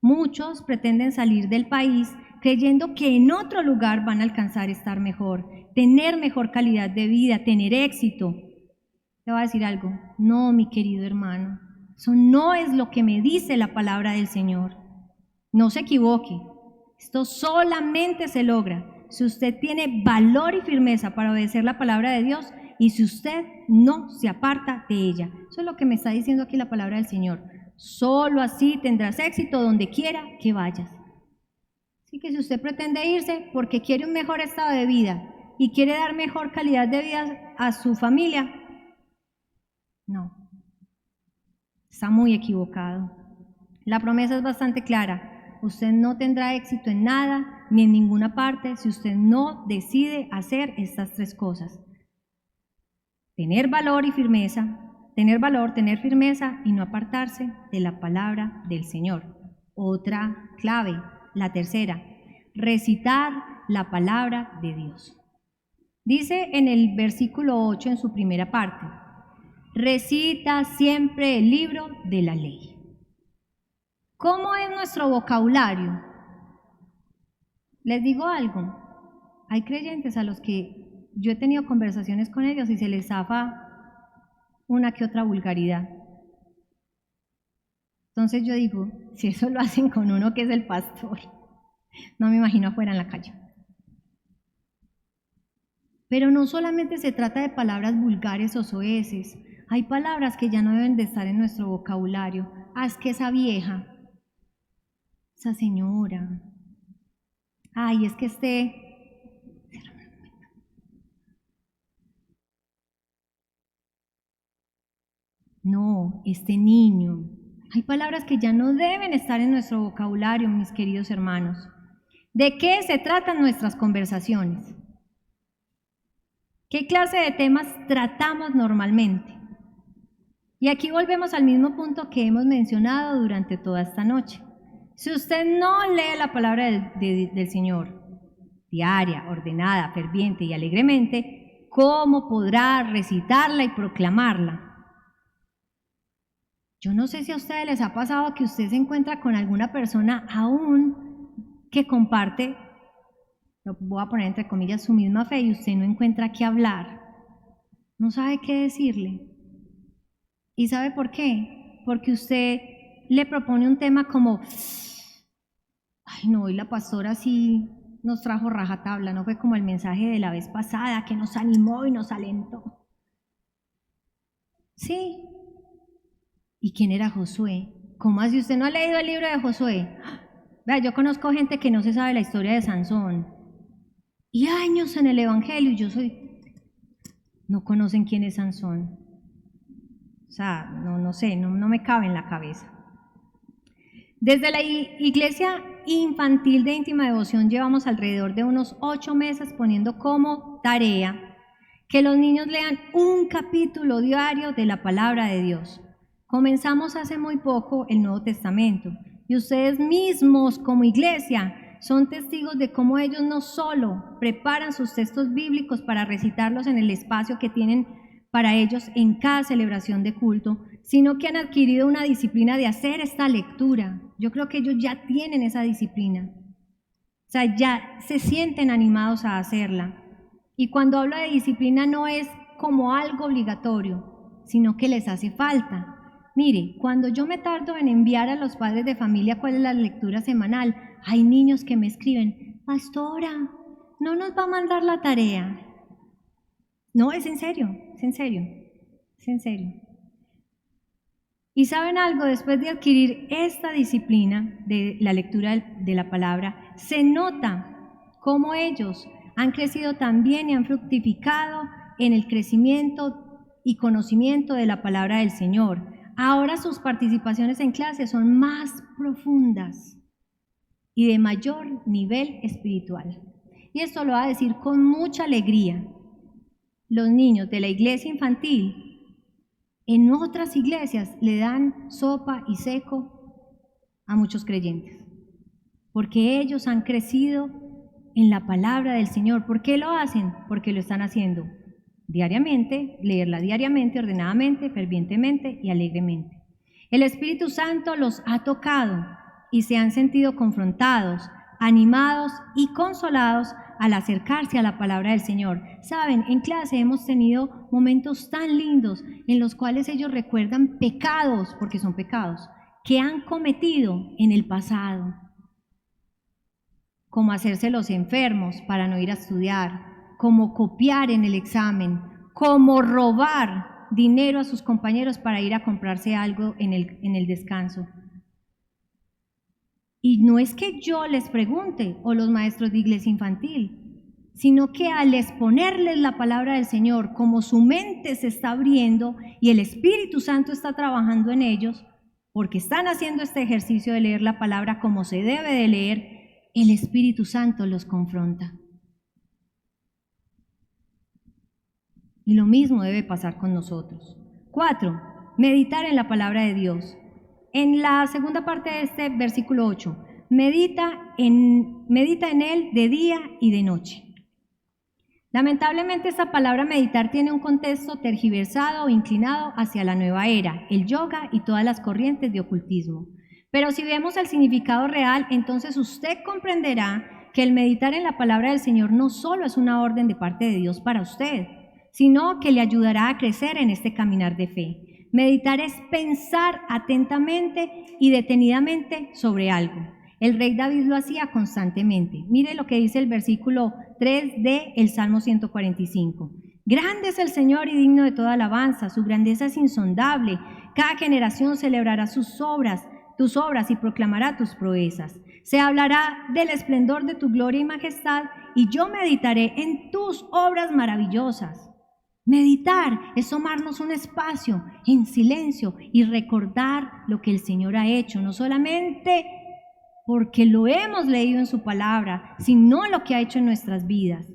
Muchos pretenden salir del país creyendo que en otro lugar van a alcanzar estar mejor, tener mejor calidad de vida, tener éxito. Te voy a decir algo, no, mi querido hermano. Eso no es lo que me dice la palabra del Señor. No se equivoque. Esto solamente se logra si usted tiene valor y firmeza para obedecer la palabra de Dios y si usted no se aparta de ella. Eso es lo que me está diciendo aquí la palabra del Señor. Solo así tendrás éxito donde quiera que vayas. Así que si usted pretende irse porque quiere un mejor estado de vida y quiere dar mejor calidad de vida a su familia, no. Está muy equivocado. La promesa es bastante clara. Usted no tendrá éxito en nada ni en ninguna parte si usted no decide hacer estas tres cosas. Tener valor y firmeza, tener valor, tener firmeza y no apartarse de la palabra del Señor. Otra clave, la tercera, recitar la palabra de Dios. Dice en el versículo 8 en su primera parte, recita siempre el libro de la ley. ¿Cómo es nuestro vocabulario? Les digo algo, hay creyentes a los que yo he tenido conversaciones con ellos y se les zafa una que otra vulgaridad. Entonces yo digo, si eso lo hacen con uno que es el pastor, no me imagino afuera en la calle. Pero no solamente se trata de palabras vulgares o soeces. Hay palabras que ya no deben de estar en nuestro vocabulario. Ah, es que esa vieja, esa señora. Ay, es que No, este niño. Hay palabras que ya no deben estar en nuestro vocabulario, mis queridos hermanos. ¿De qué se tratan nuestras conversaciones? ¿Qué clase de temas tratamos normalmente? Y aquí volvemos al mismo punto que hemos mencionado durante toda esta noche. Si usted no lee la palabra del Señor, diaria, ordenada, ferviente y alegremente, ¿cómo podrá recitarla y proclamarla? Yo no sé si a ustedes les ha pasado que usted se encuentra con alguna persona aún que comparte, lo voy a poner entre comillas, su misma fe, y usted no encuentra qué hablar, no sabe qué decirle. ¿Y sabe por qué? Porque usted le propone un tema como, ay no, hoy la pastora sí nos trajo rajatabla, no fue como el mensaje de la vez pasada que nos animó y nos alentó. Sí. ¿Y quién era Josué? ¿Cómo así usted no ha leído el libro de Josué? Vea, yo conozco gente que no se sabe la historia de Sansón. Y años en el Evangelio, y no conocen quién es Sansón. O sea, no sé, no me cabe en la cabeza. Desde la iglesia infantil de íntima devoción llevamos alrededor de unos 8 meses poniendo como tarea que los niños lean un capítulo diario de la palabra de Dios. Comenzamos hace muy poco el Nuevo Testamento y ustedes mismos como iglesia son testigos de cómo ellos no solo preparan sus textos bíblicos para recitarlos en el espacio que tienen para ellos en cada celebración de culto, sino que han adquirido una disciplina de hacer esta lectura. Yo creo que ellos ya tienen esa disciplina, o sea, ya se sienten animados a hacerla. Y cuando hablo de disciplina no es como algo obligatorio, sino que les hace falta. Mire, cuando yo me tardo en enviar a los padres de familia cuál es la lectura semanal, hay niños que me escriben, pastora, ¿no nos va a mandar la tarea? No, es en serio, es en serio, es en serio. Y ¿saben algo? Después de adquirir esta disciplina de la lectura de la palabra, se nota cómo ellos han crecido también y han fructificado en el crecimiento y conocimiento de la palabra del Señor. Ahora sus participaciones en clase son más profundas y de mayor nivel espiritual. Y esto lo va a decir con mucha alegría. Los niños de la iglesia infantil en otras iglesias le dan sopa y seco a muchos creyentes, porque ellos han crecido en la palabra del Señor. ¿Por qué lo hacen? Porque lo están haciendo diariamente, leerla diariamente, ordenadamente, fervientemente y alegremente. El Espíritu Santo los ha tocado y se han sentido confrontados, animados y consolados al acercarse a la palabra del Señor. Saben, en clase hemos tenido momentos tan lindos en los cuales ellos recuerdan pecados, porque son pecados, que han cometido en el pasado, como hacerse los enfermos para no ir a estudiar, como copiar en el examen, como robar dinero a sus compañeros para ir a comprarse algo en el descanso. Y no es que yo les pregunte, o los maestros de iglesia infantil, sino que al exponerles la palabra del Señor, como su mente se está abriendo y el Espíritu Santo está trabajando en ellos, porque están haciendo este ejercicio de leer la palabra como se debe de leer, el Espíritu Santo los confronta. Y lo mismo debe pasar con nosotros. 4. Meditar en la palabra de Dios. En la segunda parte de este versículo 8, medita en él de día y de noche. Lamentablemente esta palabra meditar tiene un contexto tergiversado o inclinado hacia la nueva era, el yoga y todas las corrientes de ocultismo. Pero si vemos el significado real, entonces usted comprenderá que el meditar en la palabra del Señor no solo es una orden de parte de Dios para usted, sino que le ayudará a crecer en este caminar de fe. Meditar es pensar atentamente y detenidamente sobre algo. El rey David lo hacía constantemente. Mire lo que dice el versículo 3 de el Salmo 145. Grande es el Señor y digno de toda alabanza, su grandeza es insondable. Cada generación celebrará tus obras y proclamará tus proezas. Se hablará del esplendor de tu gloria y majestad, y yo meditaré en tus obras maravillosas. Meditar es tomarnos un espacio en silencio y recordar lo que el Señor ha hecho, no solamente porque lo hemos leído en su palabra, sino lo que ha hecho en nuestras vidas.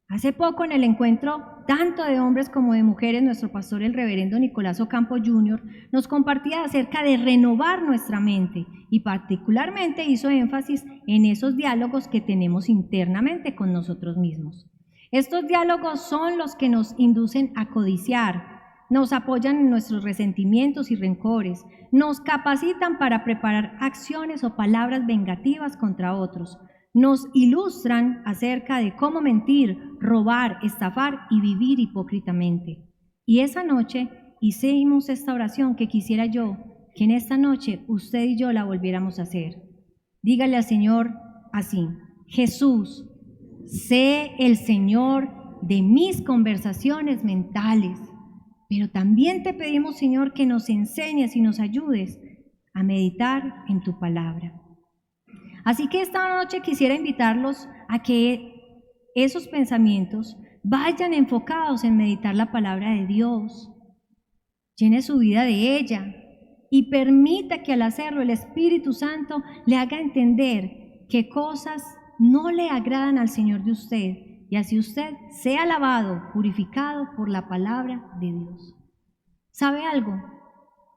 Hace poco en el encuentro, tanto de hombres como de mujeres, nuestro pastor, el reverendo Nicolás Ocampo Jr., nos compartía acerca de renovar nuestra mente y particularmente hizo énfasis en esos diálogos que tenemos internamente con nosotros mismos. Estos diálogos son los que nos inducen a codiciar, nos apoyan en nuestros resentimientos y rencores, nos capacitan para preparar acciones o palabras vengativas contra otros, nos ilustran acerca de cómo mentir, robar, estafar y vivir hipócritamente. Y esa noche hicimos esta oración que quisiera yo que en esta noche usted y yo la volviéramos a hacer. Dígale al Señor así: Jesús, sé el Señor de mis conversaciones mentales, pero también te pedimos, Señor, que nos enseñes y nos ayudes a meditar en tu palabra. Así que esta noche quisiera invitarlos a que esos pensamientos vayan enfocados en meditar la palabra de Dios. Llene su vida de ella y permita que al hacerlo el Espíritu Santo le haga entender qué cosas no le agradan al Señor de usted, y así usted sea lavado, purificado por la palabra de Dios. ¿Sabe algo?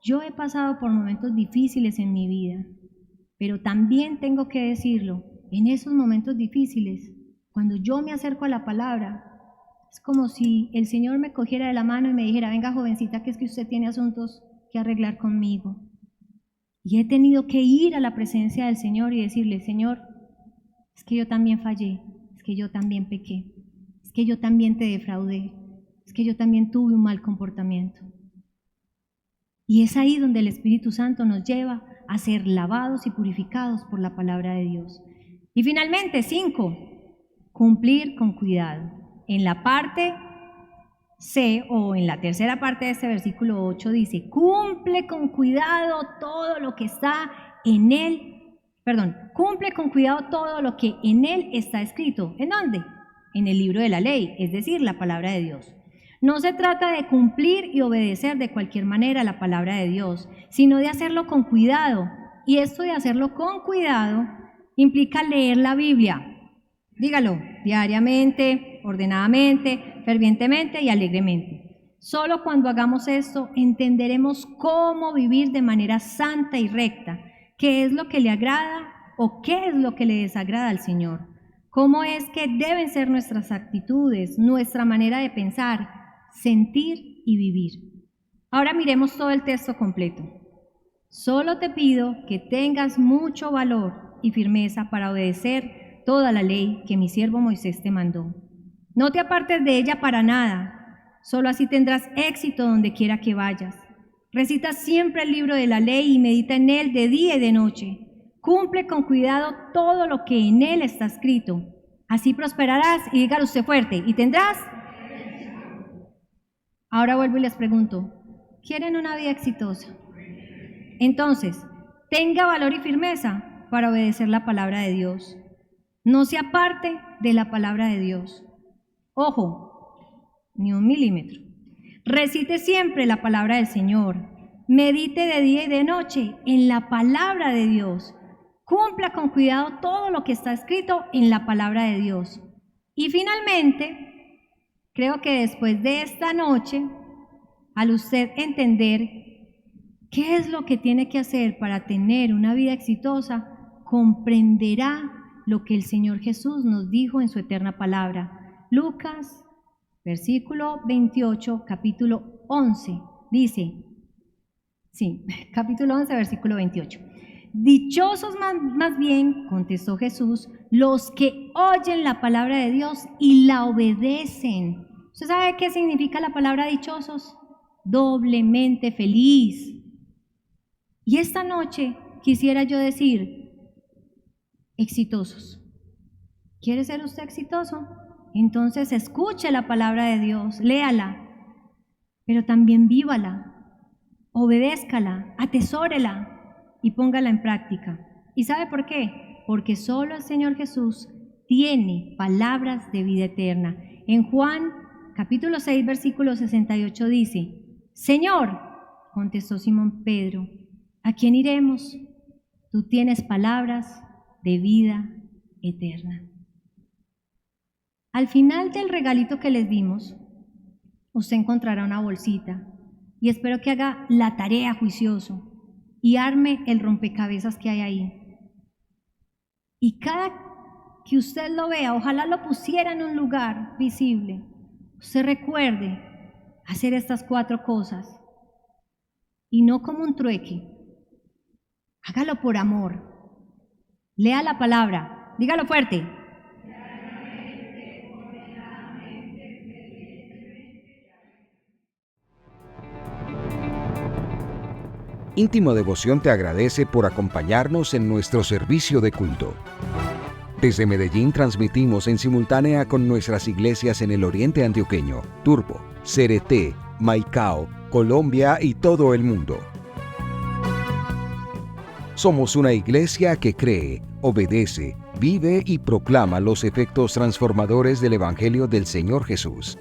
Yo he pasado por momentos difíciles en mi vida, pero también tengo que decirlo, en esos momentos difíciles, cuando yo me acerco a la palabra, es como si el Señor me cogiera de la mano y me dijera: venga, jovencita, que es que usted tiene asuntos que arreglar conmigo. Y he tenido que ir a la presencia del Señor y decirle: Señor, es que yo también fallé, es que yo también pequé, es que yo también te defraudé, es que yo también tuve un mal comportamiento. Y es ahí donde el Espíritu Santo nos lleva a ser lavados y purificados por la palabra de Dios. Y finalmente, 5, cumplir con cuidado. En la parte C, o en la tercera parte de este versículo 8, dice: cumple con cuidado todo lo que está en él. Cumple con cuidado todo lo que en él está escrito. ¿En dónde? En el libro de la ley, es decir, la palabra de Dios. No se trata de cumplir y obedecer de cualquier manera la palabra de Dios, sino de hacerlo con cuidado. Y esto de hacerlo con cuidado implica leer la Biblia. Dígalo, diariamente, ordenadamente, fervientemente y alegremente. Solo cuando hagamos esto entenderemos cómo vivir de manera santa y recta, qué es lo que le agrada o qué es lo que le desagrada al Señor, cómo es que deben ser nuestras actitudes, nuestra manera de pensar, sentir y vivir. Ahora miremos todo el texto completo. Solo te pido que tengas mucho valor y firmeza para obedecer toda la ley que mi siervo Moisés te mandó. No te apartes de ella para nada, solo así tendrás éxito donde quiera que vayas. Recita siempre el libro de la ley y medita en él de día y de noche. Cumple con cuidado todo lo que en él está escrito. Así prosperarás, y dígalo usted fuerte, y tendrás. Ahora vuelvo y les pregunto, ¿quieren una vida exitosa? Entonces, tenga valor y firmeza para obedecer la palabra de Dios. No se aparte de la palabra de Dios. Ojo, ni un milímetro. Recite siempre la palabra del Señor. Medite de día y de noche en la palabra de Dios. Cumpla con cuidado todo lo que está escrito en la palabra de Dios. Y finalmente, creo que después de esta noche, al usted entender qué es lo que tiene que hacer para tener una vida exitosa, comprenderá lo que el Señor Jesús nos dijo en su eterna palabra. Lucas, versículo 28, capítulo 11, dice, capítulo 11, versículo 28. Dichosos más bien, contestó Jesús, los que oyen la palabra de Dios y la obedecen. ¿Usted sabe qué significa la palabra dichosos? Doblemente feliz. Y esta noche quisiera yo decir, exitosos. ¿Quiere ser usted exitoso? Entonces escuche la palabra de Dios, léala, pero también vívala, obedézcala, atesórela y póngala en práctica. ¿Y sabe por qué? Porque solo el Señor Jesús tiene palabras de vida eterna. En Juan capítulo 6, versículo 68 dice: Señor, contestó Simón Pedro, ¿a quién iremos? Tú tienes palabras de vida eterna. Al final del regalito que les dimos, usted encontrará una bolsita y espero que haga la tarea juicioso y arme el rompecabezas que hay ahí. Y cada que usted lo vea, ojalá lo pusiera en un lugar visible, usted recuerde hacer estas 4 cosas y no como un trueque. Hágalo por amor. Lea la palabra, dígalo fuerte. Íntimo Devoción te agradece por acompañarnos en nuestro servicio de culto. Desde Medellín transmitimos en simultánea con nuestras iglesias en el Oriente Antioqueño, Turbo, Cereté, Maicao, Colombia y todo el mundo. Somos una iglesia que cree, obedece, vive y proclama los efectos transformadores del Evangelio del Señor Jesús.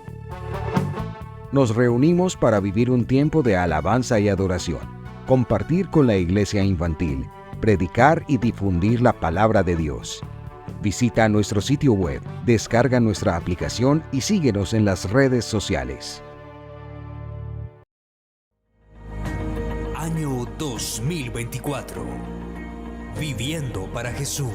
Nos reunimos para vivir un tiempo de alabanza y adoración, compartir con la iglesia infantil, predicar y difundir la palabra de Dios. Visita nuestro sitio web, descarga nuestra aplicación y síguenos en las redes sociales. Año 2024. Viviendo para Jesús.